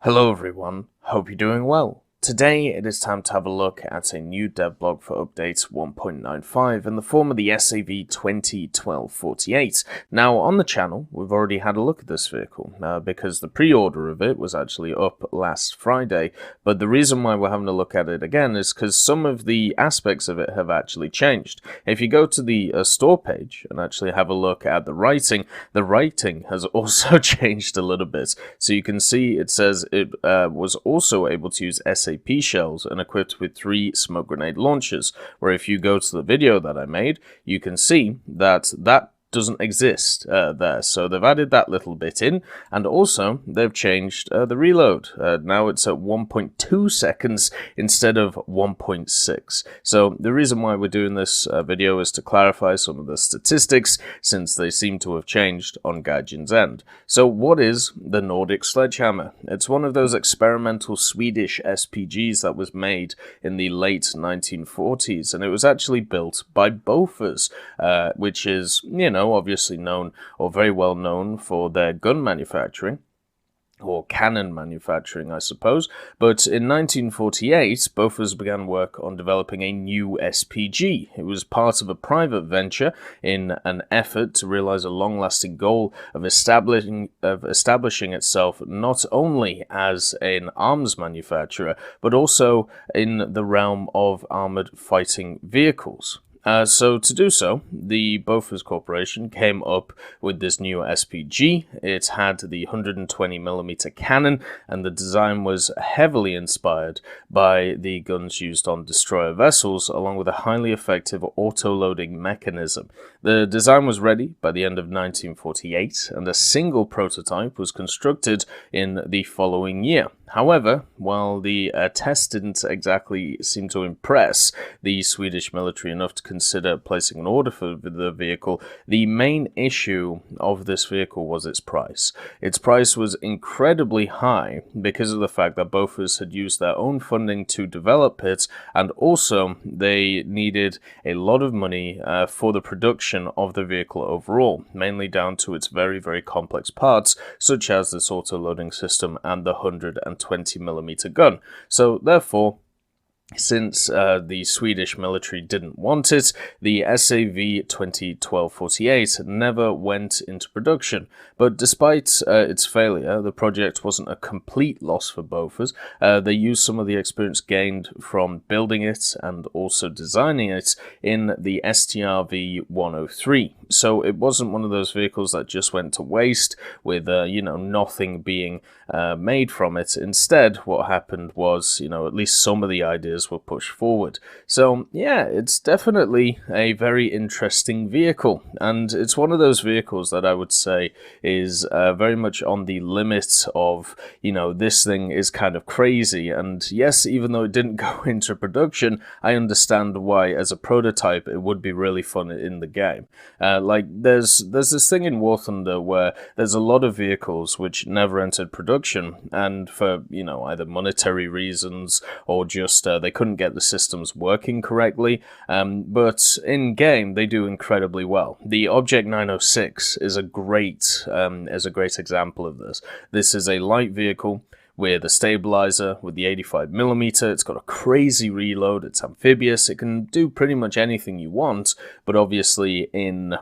Hello everyone, hope you're doing well. Today it is time to have a look at a new devblog for update 1.95 in the form of the SAV 20.12.48. Now on the channel we've already had a look at this vehicle because the pre-order of it was actually up last Friday, but the reason why we're having a look at it again is because some of the aspects of it have actually changed. If you go to the store page and actually have a look at the writing has also changed a little bit. So you can see it says it was also able to use SAP shells and equipped with 3 smoke grenade launchers, where if you go to the video that I made, you can see that doesn't exist there. So they've added that little bit in, and also they've changed the reload. Now it's at 1.2 seconds instead of 1.6. So the reason why we're doing this video is to clarify some of the statistics, since they seem to have changed on Gaijin's end. So what is the Nordic Sledgehammer? It's one of those experimental Swedish SPGs that was made in the late 1940s, and it was actually built by Bofors, which is, obviously known, or very well known, for their gun manufacturing, or cannon manufacturing, I suppose. But in 1948, Bofors began work on developing a new SPG. It was part of a private venture in an effort to realize a long-lasting goal of establishing itself not only as an arms manufacturer, but also in the realm of armored fighting vehicles. So to do so, the Bofors Corporation came up with this new SPG. It had the 120mm cannon, and the design was heavily inspired by the guns used on destroyer vessels, along with a highly effective auto-loading mechanism. The design was ready by the end of 1948, and a single prototype was constructed in the following year. However, while the test didn't exactly seem to impress the Swedish military enough to consider placing an order for the vehicle, the main issue of this vehicle was its price. Its price was incredibly high because of the fact that Bofors had used their own funding to develop it, and also they needed a lot of money for the production of the vehicle overall, mainly down to its very, very complex parts, such as this auto-loading system and the 120mm gun. So therefore, since the Swedish military didn't want it, the SAV 20.12.48 never went into production. But despite its failure, the project wasn't a complete loss for Bofors. They used some of the experience gained from building it and also designing it in the STRV 103. So it wasn't one of those vehicles that just went to waste with, nothing being made from it. Instead, what happened was, at least some of the ideas were pushed forward. So yeah, it's definitely a very interesting vehicle, and it's one of those vehicles that I would say is very much on the limit of, this thing is kind of crazy. And yes, even though it didn't go into production, I understand why as a prototype it would be really fun in the game. Like there's this thing in War Thunder where there's a lot of vehicles which never entered production, and for either monetary reasons or just they couldn't get the systems working correctly, but in game they do incredibly well. The Object 906 is a great example of this. This is a light vehicle with a stabilizer with the 85mm. It's got a crazy reload, it's amphibious, it can do pretty much anything you want, but obviously in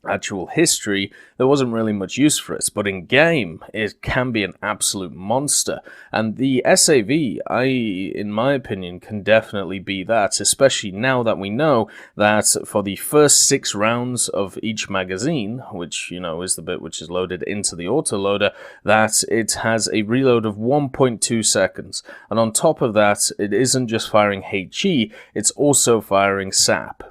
actual history there wasn't really much use for it, but in game it can be an absolute monster. And the SAV, in my opinion, can definitely be that, especially now that we know that for the first 6 rounds of each magazine, which is the bit which is loaded into the autoloader, that it has a reload of 1.2 seconds, and on top of that it isn't just firing HE, it's also firing SAP,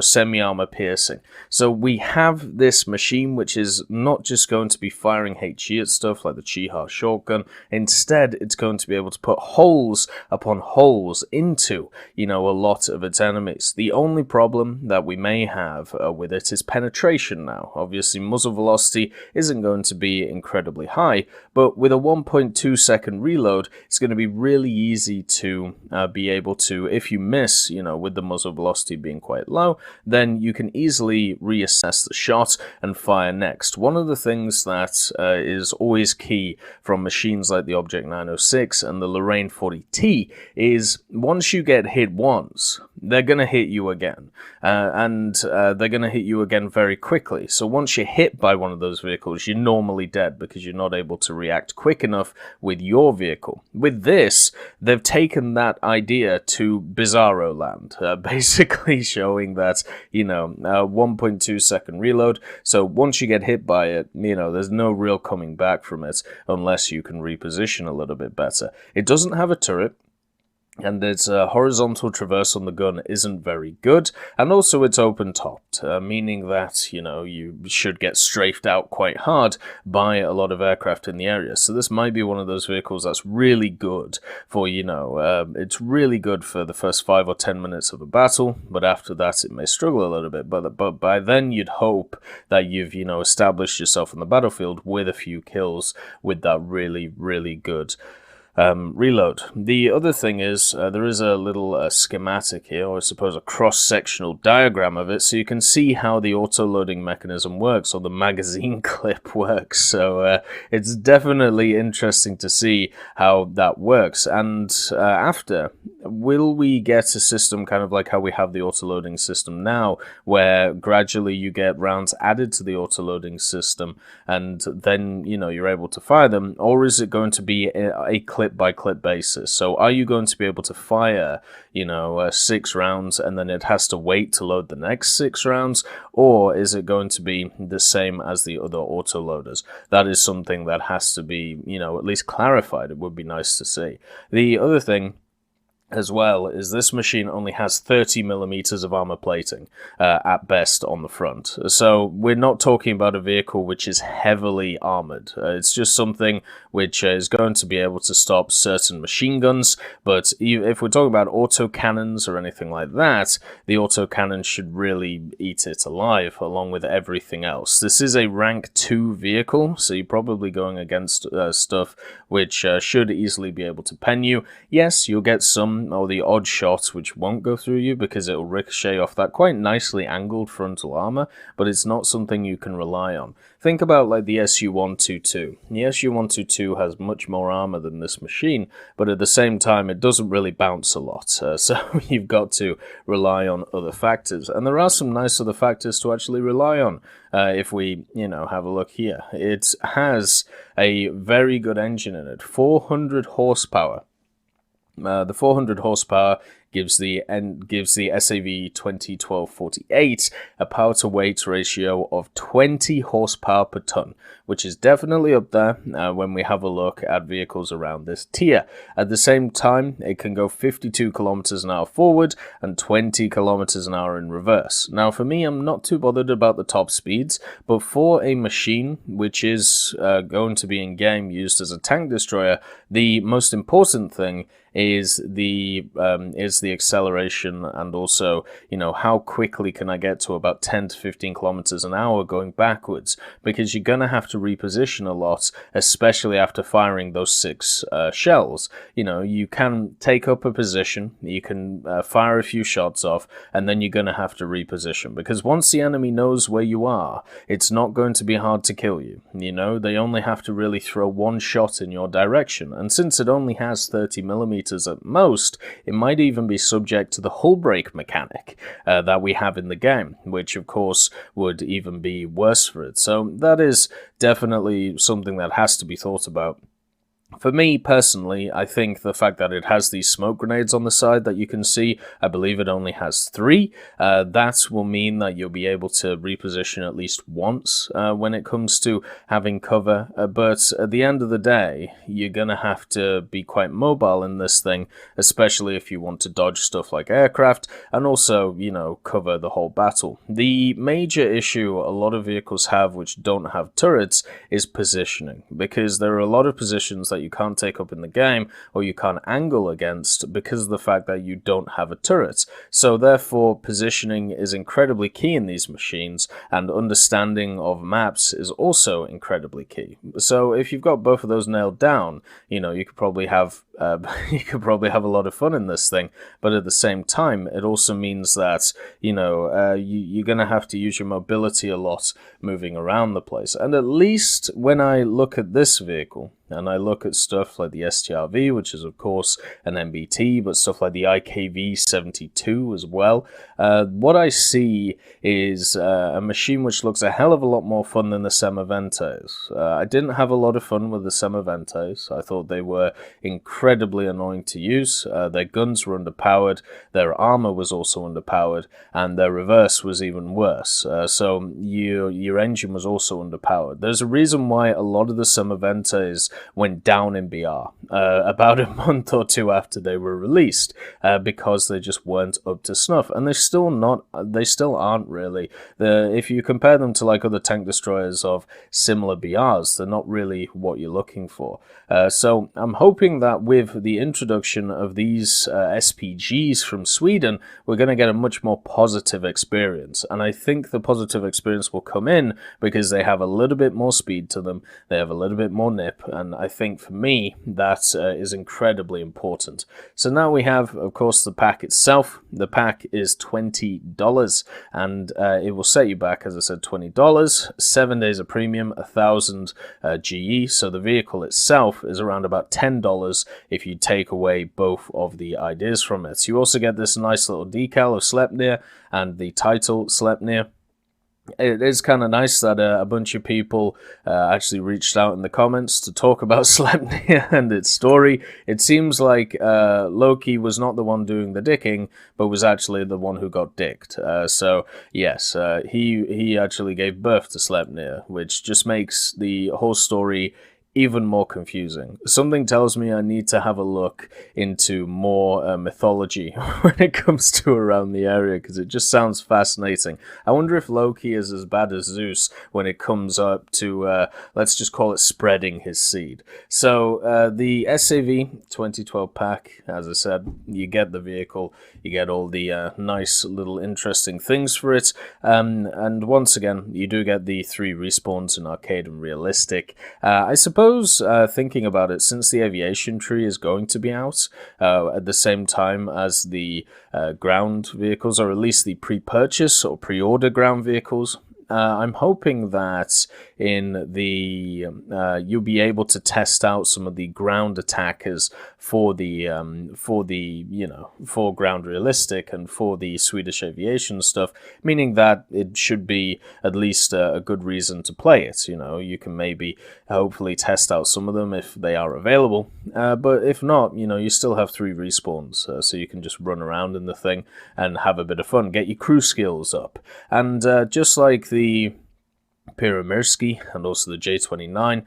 semi-armor piercing. So we have this machine which is not just going to be firing HE at stuff like the Chiha shotgun. Instead, it's going to be able to put holes upon holes into, a lot of its enemies. The only problem that we may have with it is penetration now. Obviously, muzzle velocity isn't going to be incredibly high, but with a 1.2 second reload, it's going to be really easy to be able to, if you miss, with the muzzle velocity being quite bit low, then you can easily reassess the shot and fire next. One of the things that is always key from machines like the Object 906 and the Lorraine 40T is once you get hit once, they're going to hit you again. And they're going to hit you again very quickly. So once you're hit by one of those vehicles, you're normally dead because you're not able to react quick enough with your vehicle. With this, they've taken that idea to Bizarro land, basically showing that, 1.2 second reload. So once you get hit by it, there's no real coming back from it unless you can reposition a little bit better. It doesn't have a turret, and its horizontal traverse on the gun isn't very good, and also it's open-topped, meaning that, you should get strafed out quite hard by a lot of aircraft in the area. So this might be one of those vehicles that's really good for, it's really good for the first 5 or 10 minutes of a battle, but after that it may struggle a little bit, but by then you'd hope that you've, established yourself on the battlefield with a few kills with that really, really good reload. The other thing is there is a little schematic here, or I suppose a cross-sectional diagram of it, so you can see how the auto-loading mechanism works, or the magazine clip works. So it's definitely interesting to see how that works. And after, will we get a system kind of like how we have the auto-loading system now, where gradually you get rounds added to the auto-loading system, and then, you're able to fire them, or is it going to be a clip-by-clip basis? So are you going to be able to fire, 6 rounds and then it has to wait to load the next 6 rounds, or is it going to be the same as the other autoloaders? That is something that has to be, at least clarified. It would be nice to see. The other thing as well is this machine only has 30 millimeters of armor plating at best on the front. So we're not talking about a vehicle which is heavily armored. It's just something which is going to be able to stop certain machine guns, but if we're talking about autocannons or anything like that, the autocannon should really eat it alive along with everything else. This is a rank 2 vehicle, so you're probably going against stuff which should easily be able to pen you. Yes, you'll get some or the odd shots which won't go through you because it'll ricochet off that quite nicely angled frontal armor, but it's not something you can rely on. Think about like the SU-122. The SU-122 has much more armor than this machine, but at the same time it doesn't really bounce a lot, so you've got to rely on other factors. And there are some nice other factors to actually rely on. If we, have a look here. It has a very good engine in it, 400 horsepower. The 400 horsepower gives the SAV 20.12.48 a power-to-weight ratio of 20 horsepower per ton, which is definitely up there when we have a look at vehicles around this tier. At the same time, it can go 52 kilometers an hour forward and 20 kilometers an hour in reverse. Now, for me, I'm not too bothered about the top speeds, but for a machine which is going to be in-game used as a tank destroyer, the most important thing is the acceleration, and also, how quickly can I get to about 10 to 15 kilometers an hour going backwards, because you're going to have to reposition a lot, especially after firing those 6 shells. You can take up a position, you can fire a few shots off, and then you're going to have to reposition, because once the enemy knows where you are, it's not going to be hard to kill you. They only have to really throw one shot in your direction, and since it only has 30 millimeters at most, it might even be subject to the hull break mechanic that we have in the game, which of course would even be worse for it. So that is definitely something that has to be thought about. For me, personally, I think the fact that it has these smoke grenades on the side that you can see, I believe it only has 3, that will mean that you'll be able to reposition at least once when it comes to having cover, but at the end of the day, you're going to have to be quite mobile in this thing, especially if you want to dodge stuff like aircraft, and also, cover the whole battle. The major issue a lot of vehicles have which don't have turrets is positioning, because there are a lot of positions that that you can't take up in the game or you can't angle against because of the fact that you don't have a turret. So therefore, positioning is incredibly key in these machines, and understanding of maps is also incredibly key. So if you've got both of those nailed down, you know, you could probably have a lot of fun in this thing. But at the same time, it also means that, you know, you're going to have to use your mobility a lot moving around the place. And at least when I look at this vehicle, and I look at stuff like the STRV, which is of course an MBT, but stuff like the IKV 72 as well, what I see is a machine which looks a hell of a lot more fun than the Semaventes. I didn't have a lot of fun with the Semaventes. I thought they were incredibly annoying to use. Their guns were underpowered, their armor was also underpowered, and their reverse was even worse. So your engine was also underpowered. There's a reason why a lot of the Semaventes went down in BR about a month or two after they were released, because they just weren't up to snuff, and they still aren't really. If you compare them to like other tank destroyers of similar BRs, they're not really what you're looking for. So I'm hoping that with the introduction of these SPGs from Sweden, we're going to get a much more positive experience, and I think the positive experience will come in because they have a little bit more speed to them, they have a little bit more nip, and I think for me that is incredibly important. So now we have, of course, the pack itself. The pack is $20, and it will set you back, as I said, $20, 7 days of premium, 1,000 GE. So the vehicle itself is around about $10 if you take away both of the ideas from it. So you also get this nice little decal of Sleipnir and the title Sleipnir. It is kind of nice that a bunch of people actually reached out in the comments to talk about Sleipnir and its story. It seems like Loki was not the one doing the dicking, but was actually the one who got dicked. So yes, he actually gave birth to Sleipnir, which just makes the whole story even more confusing. Something tells me I need to have a look into more mythology when it comes to around the area, because it just sounds fascinating. I wonder if Loki is as bad as Zeus when it comes up to, let's just call it spreading his seed. So the SAV 2012 pack, as I said, you get the vehicle, you get all the nice little interesting things for it, and once again, you do get the 3 respawns in arcade and realistic. I suppose thinking about it, since the aviation tree is going to be out at the same time as the ground vehicles, or at least the pre-purchase or pre-order ground vehicles, I'm hoping that in the you'll be able to test out some of the ground attackers for the for ground realistic and for the Swedish aviation stuff, meaning that it should be at least a good reason to play it. You know, you can maybe hopefully test out some of them if they are available, but if not, you know, you still have 3 respawns, so you can just run around in the thing and have a bit of fun, get your crew skills up, and just like the Pyramirski and also the J29,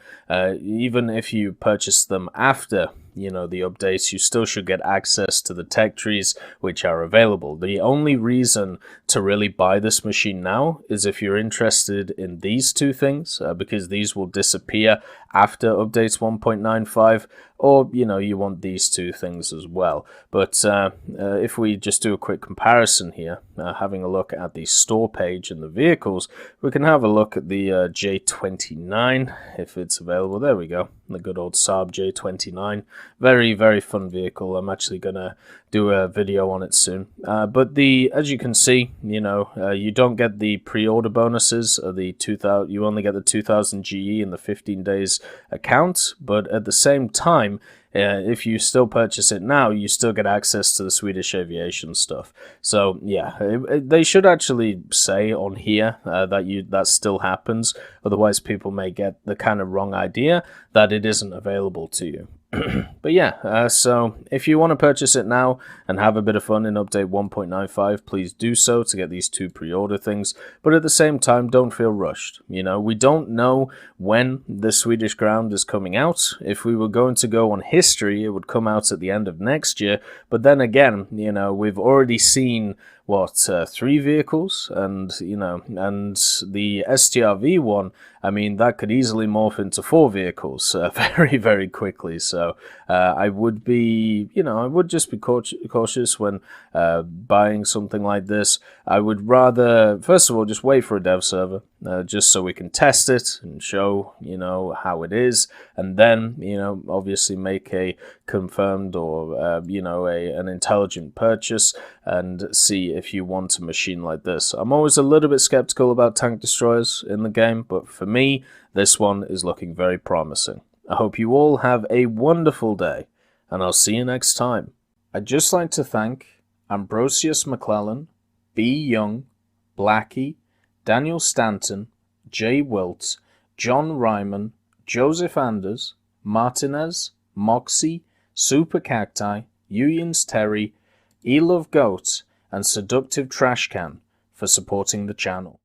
even if you purchase them after, you know, the updates, you still should get access to the tech trees which are available. The only reason to really buy this machine now is if you're interested in these 2 things, because these will disappear after updates 1.95, or, you know, you want these 2 things as well. But if we just do a quick comparison here, having a look at the store page and the vehicles, we can have a look at the J29, if it's available. There we go, the good old Saab J29. Very, very fun vehicle. I'm actually going to do a video on it soon. But as you can see, you know, you don't get the pre-order bonuses, the 2,000. You only get the 2,000 GE in the 15 days account. But at the same time, if you still purchase it now, you still get access to the Swedish aviation stuff. So yeah, they should actually say on here that still happens. Otherwise, people may get the kind of wrong idea that it isn't available to you. But yeah, so if you want to purchase it now and have a bit of fun in update 1.95, please do so to get these 2 pre-order things. But at the same time, don't feel rushed. You know, we don't know when the Swedish ground is coming out. If we were going to go on history, it would come out at the end of next year. But then again, you know, we've already seen 3 vehicles, and and the STRV one, I mean, that could easily morph into 4 vehicles very, very quickly. So I would be, I would just be cautious when buying something like this. I would rather, first of all, just wait for a dev server, just so we can test it and show, how it is, and then, obviously make a confirmed or, an intelligent purchase and see if you want a machine like this. I'm always a little bit skeptical about tank destroyers in the game, but for me, this one is looking very promising. I hope you all have a wonderful day, and I'll see you next time. I'd just like to thank Ambrosius McClellan, B. Young, Blackie, Daniel Stanton, Jay Wilt, John Ryman, Joseph Anders, Martinez, Moxie, Super Cacti, Uyins Terry, Elove Goat, and Seductive Trashcan for supporting the channel.